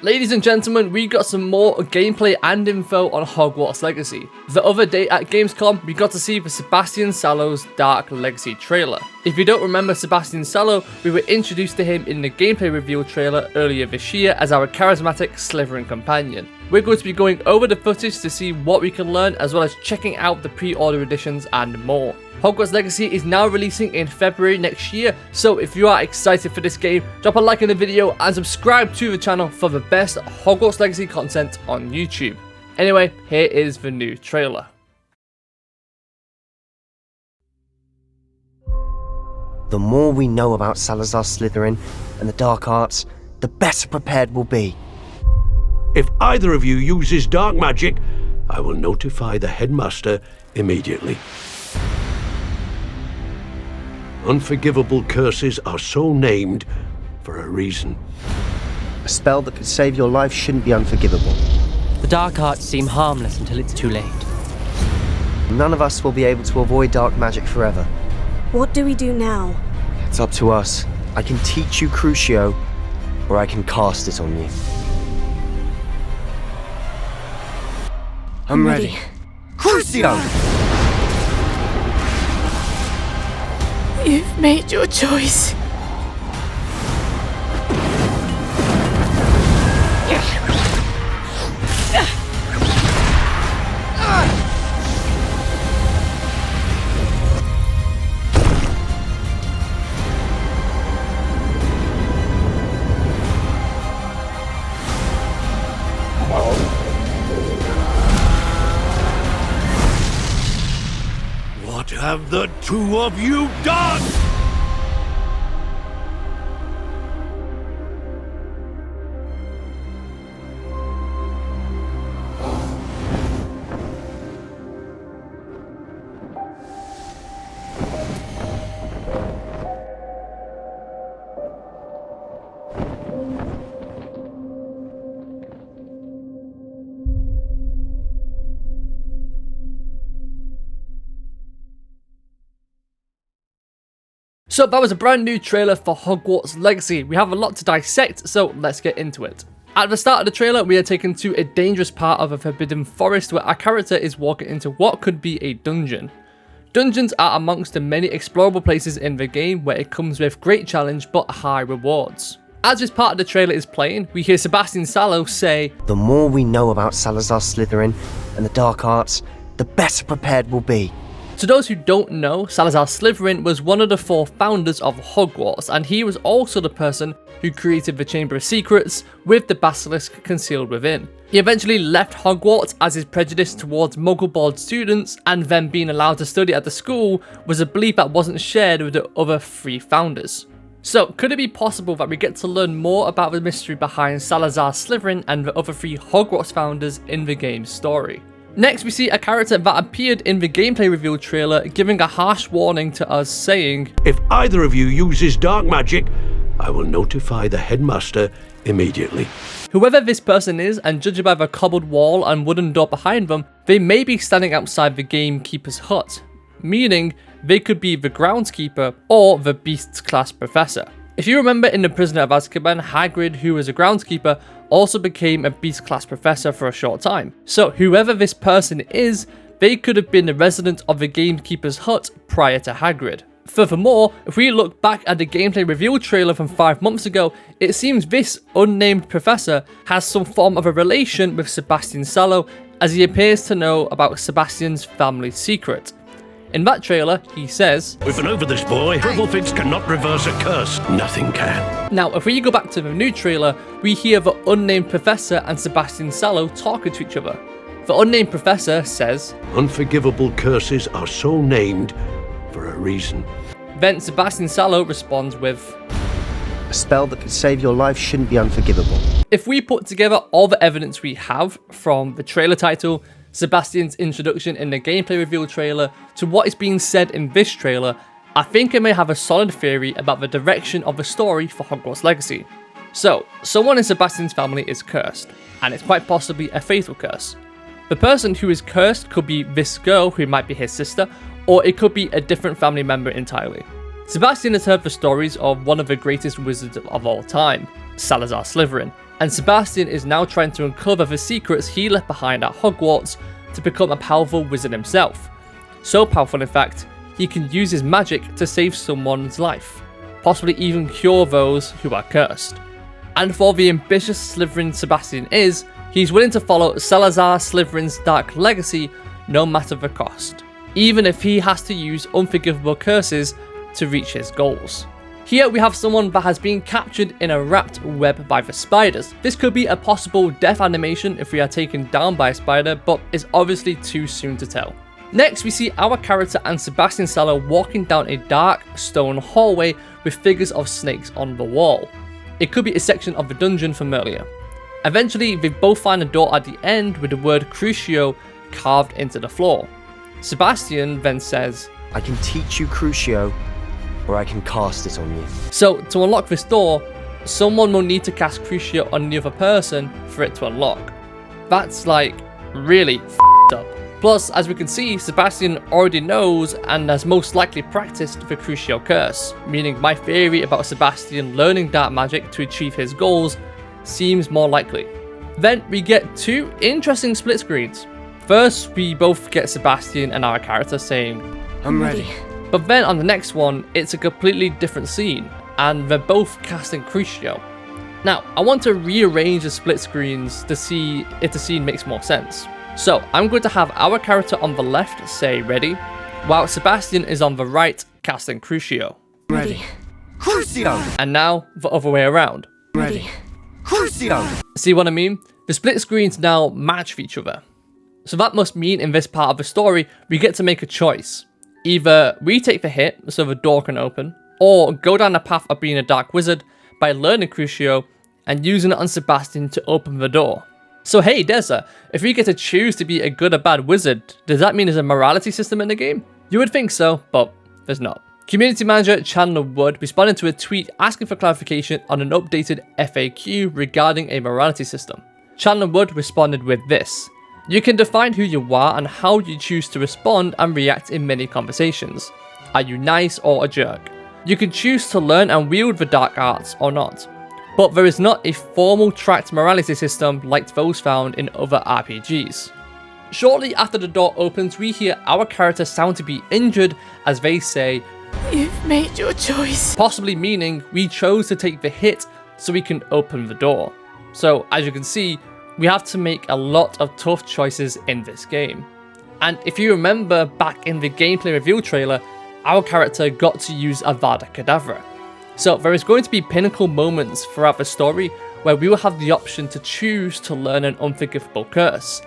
Ladies and gentlemen, we got some more gameplay and info on Hogwarts Legacy. The other day at Gamescom, we got to see the Sebastian Sallow's Dark Legacy trailer. If you don't remember Sebastian Sallow, we were introduced to him in the gameplay reveal trailer earlier this year as our charismatic Slytherin companion. We're going to be going over the footage to see what we can learn, as well as checking out the pre-order editions and more. Hogwarts Legacy is now releasing in February next year, so if you are excited for this game, drop a like in the video and subscribe to the channel for the best Hogwarts Legacy content on YouTube. Anyway, here is the new trailer. The more we know about Salazar Slytherin and the dark arts, the better prepared we'll be. If either of you uses dark magic, I will notify the headmaster immediately. Unforgivable curses are so named for a reason. A spell that could save your life shouldn't be unforgivable. The dark arts seem harmless until it's too late. None of us will be able to avoid dark magic forever. What do we do now? It's up to us. I can teach you Crucio, or I can cast it on you. I'm ready. Crucio! You've made your choice. What have the two of you done? So that was a brand new trailer for Hogwarts Legacy. We have a lot to dissect, so let's get into it. At the start of the trailer, we are taken to a dangerous part of a forbidden forest where our character is walking into what could be a dungeon. Dungeons are amongst the many explorable places in the game where it comes with great challenge but high rewards. As this part of the trailer is playing, we hear Sebastian Sallow say, The more we know about Salazar Slytherin and the dark arts, the better prepared we'll be. To those who don't know, Salazar Slytherin was one of the 4 founders of Hogwarts, and he was also the person who created the Chamber of Secrets with the basilisk concealed within. He eventually left Hogwarts as his prejudice towards Muggle-born students and them being allowed to study at the school was a belief that wasn't shared with the other 3 founders. So, could it be possible that we get to learn more about the mystery behind Salazar Slytherin and the other 3 Hogwarts founders in the game's story? Next, we see a character that appeared in the gameplay reveal trailer giving a harsh warning to us saying, If either of you uses dark magic, I will notify the headmaster immediately. Whoever this person is, and judging by the cobbled wall and wooden door behind them, they may be standing outside the gamekeeper's hut, meaning they could be the groundskeeper or the Beast's class professor. If you remember in The Prisoner of Azkaban, Hagrid, who was a groundskeeper, also became a Beast class professor for a short time. So whoever this person is, they could have been the resident of the gamekeeper's hut prior to Hagrid. Furthermore, if we look back at the gameplay reveal trailer from 5 months ago, it seems this unnamed professor has some form of a relation with Sebastian Sallow, as he appears to know about Sebastian's family secret. In that trailer, he says, With and over this boy, Bribblefix cannot reverse a curse. Nothing can. Now, if we go back to the new trailer, we hear the unnamed professor and Sebastian Sallow talking to each other. The unnamed professor says, Unforgivable curses are so named for a reason. Then Sebastian Sallow responds with, A spell that could save your life shouldn't be unforgivable. If we put together all the evidence we have from the trailer title, Sebastian's introduction in the gameplay reveal trailer, to what is being said in this trailer, I think I may have a solid theory about the direction of the story for Hogwarts Legacy. So, someone in Sebastian's family is cursed, and it's quite possibly a fatal curse. The person who is cursed could be this girl who might be his sister, or it could be a different family member entirely. Sebastian has heard the stories of one of the greatest wizards of all time, Salazar Slytherin, and Sebastian is now trying to uncover the secrets he left behind at Hogwarts to become a powerful wizard himself. So powerful in fact, he can use his magic to save someone's life, possibly even cure those who are cursed. And for the ambitious Slytherin Sebastian is, he's willing to follow Salazar Slytherin's dark legacy no matter the cost, even if he has to use unforgivable curses to reach his goals. Here we have someone that has been captured in a wrapped web by the spiders. This could be a possible death animation if we are taken down by a spider, but it's obviously too soon to tell. Next we see our character and Sebastian Sallow walking down a dark stone hallway with figures of snakes on the wall. It could be a section of the dungeon from earlier. Eventually they both find a door at the end with the word Crucio carved into the floor. Sebastian then says, I can teach you Crucio, or I can cast it on you. so to unlock this door, someone will need to cast Crucio on the other person for it to unlock. That's like really f***ed up. Plus, as we can see, Sebastian already knows and has most likely practiced the Crucio curse, meaning my theory about Sebastian learning dark magic to achieve his goals seems more likely. Then we get two interesting split screens. First, we both get Sebastian and our character saying, I'm ready. but then on the next one, it's a completely different scene, and they're both casting Crucio. Now, I want to rearrange the split screens to see if the scene makes more sense. So, I'm going to have our character on the left say ready, while Sebastian is on the right casting Crucio. Ready. Crucio! And now, the other way around. Ready. Crucio! See what I mean? The split screens now match each other. So that must mean in this part of the story, we get to make a choice. Either we take the hit so the door can open, or go down the path of being a dark wizard by learning Crucio and using it on Sebastian to open the door. So hey Deza, if we get to choose to be a good or bad wizard, does that mean there's a morality system in the game? You would think so, but there's not. Community manager Chandler Wood responded to a tweet asking for clarification on an updated FAQ regarding a morality system. Chandler Wood responded with this: you can define who you are and how you choose to respond and react in many conversations. Are you nice or a jerk? You can choose to learn and wield the dark arts or not. But there is not a formal tracked morality system like those found in other RPGs. Shortly after the door opens, we hear our character sound to be injured as they say, You've made your choice. possibly meaning we chose to take the hit so we can open the door. So as you can see, we have to make a lot of tough choices in this game. And if you remember back in the gameplay reveal trailer, our character got to use Avada Kedavra. So there is going to be pinnacle moments throughout the story where we will have the option to choose to learn an unforgivable curse.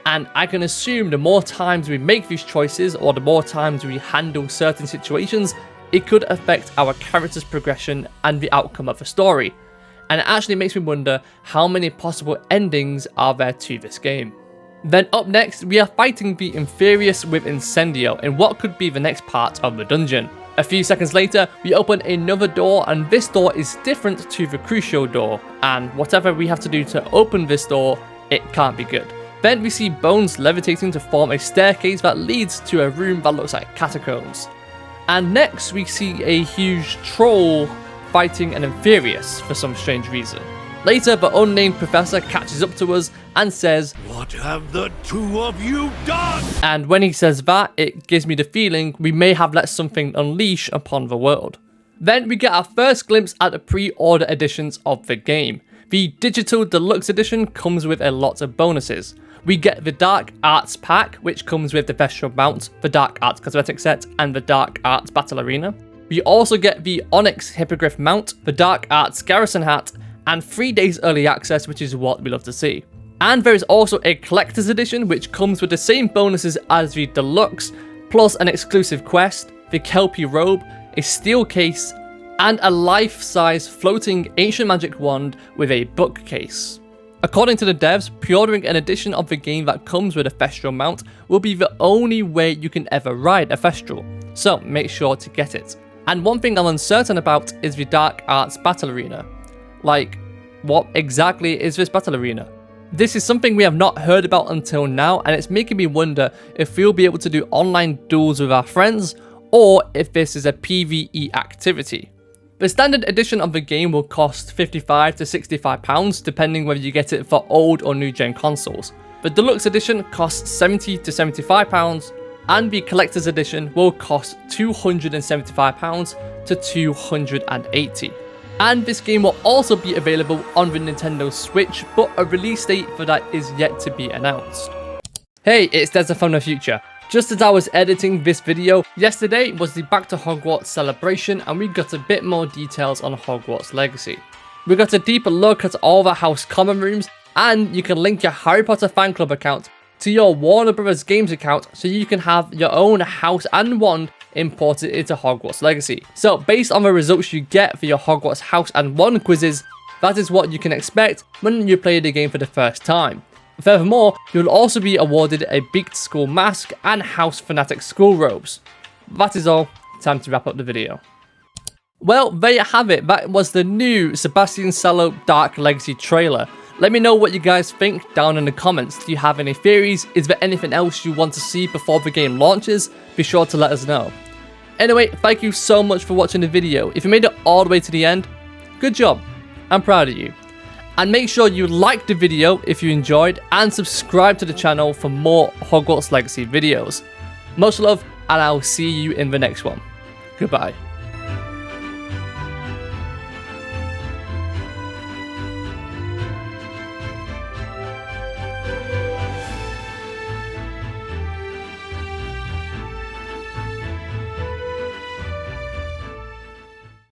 And I can assume the more times we make these choices or the more times we handle certain situations, it could affect our character's progression and the outcome of the story. And it actually makes me wonder how many possible endings are there to this game. Then up next, we are fighting the Inferius with Incendio in what could be the next part of the dungeon. A few seconds later, we open another door, and this door is different to the Crucio door, and whatever we have to do to open this door, it can't be good. Then we see bones levitating to form a staircase that leads to a room that looks like catacombs. And next we see a huge troll fighting an Inferius for some strange reason. Later, the unnamed professor catches up to us and says, What have the two of you done? and when he says that, it gives me the feeling we may have let something unleash upon the world. Then we get our first glimpse at the pre-order editions of the game. The digital deluxe edition comes with a lot of bonuses. We get the Dark Arts pack, which comes with the Vestral Mount, the Dark Arts Cosmetic Set, and the Dark Arts Battle Arena. We also get the Onyx Hippogriff Mount, the Dark Arts Garrison Hat, and 3 days early access, which is what we love to see. And there is also a collector's edition, which comes with the same bonuses as the deluxe, plus an exclusive quest, the Kelpie robe, a steel case, and a life-size floating ancient magic wand with a bookcase. According to the devs, pre-ordering an edition of the game that comes with a Thestral mount will be the only way you can ever ride a Thestral, so make sure to get it. And one thing I'm uncertain about is the Dark Arts Battle Arena. Like, what exactly is this battle arena? This is something we have not heard about until now, and it's making me wonder if we'll be able to do online duels with our friends, or if this is a PvE activity. The standard edition of the game will cost £55 to £65 depending whether you get it for old or new gen consoles. The deluxe edition costs £70 to £75 and the collector's edition will cost £275 to £280. And this game will also be available on the Nintendo Switch, but a release date for that is yet to be announced. Hey, it's Deza from the future. Just as I was editing this video, yesterday was the Back to Hogwarts celebration and we got a bit more details on Hogwarts Legacy. We got a deeper look at all the house common rooms, and you can link your Harry Potter fan club account to your Warner Bros. Games account so you can have your own house and wand imported into Hogwarts Legacy. So based on the results you get for your Hogwarts house and wand quizzes, that is what you can expect when you play the game for the first time. Furthermore, you'll also be awarded a Beaked School mask and House Fanatic school robes. That is all. Time to wrap up the video. Well, there you have it. That was the new Sebastian Sallow Dark Legacy trailer. Let me know what you guys think down in the comments. Do you have any theories? Is there anything else you want to see before the game launches? Be sure to let us know. Anyway, thank you so much for watching the video. If you made it all the way to the end, good job. I'm proud of you. And make sure you like the video if you enjoyed and subscribe to the channel for more Hogwarts Legacy videos. Much love, and I'll see you in the next one. Goodbye.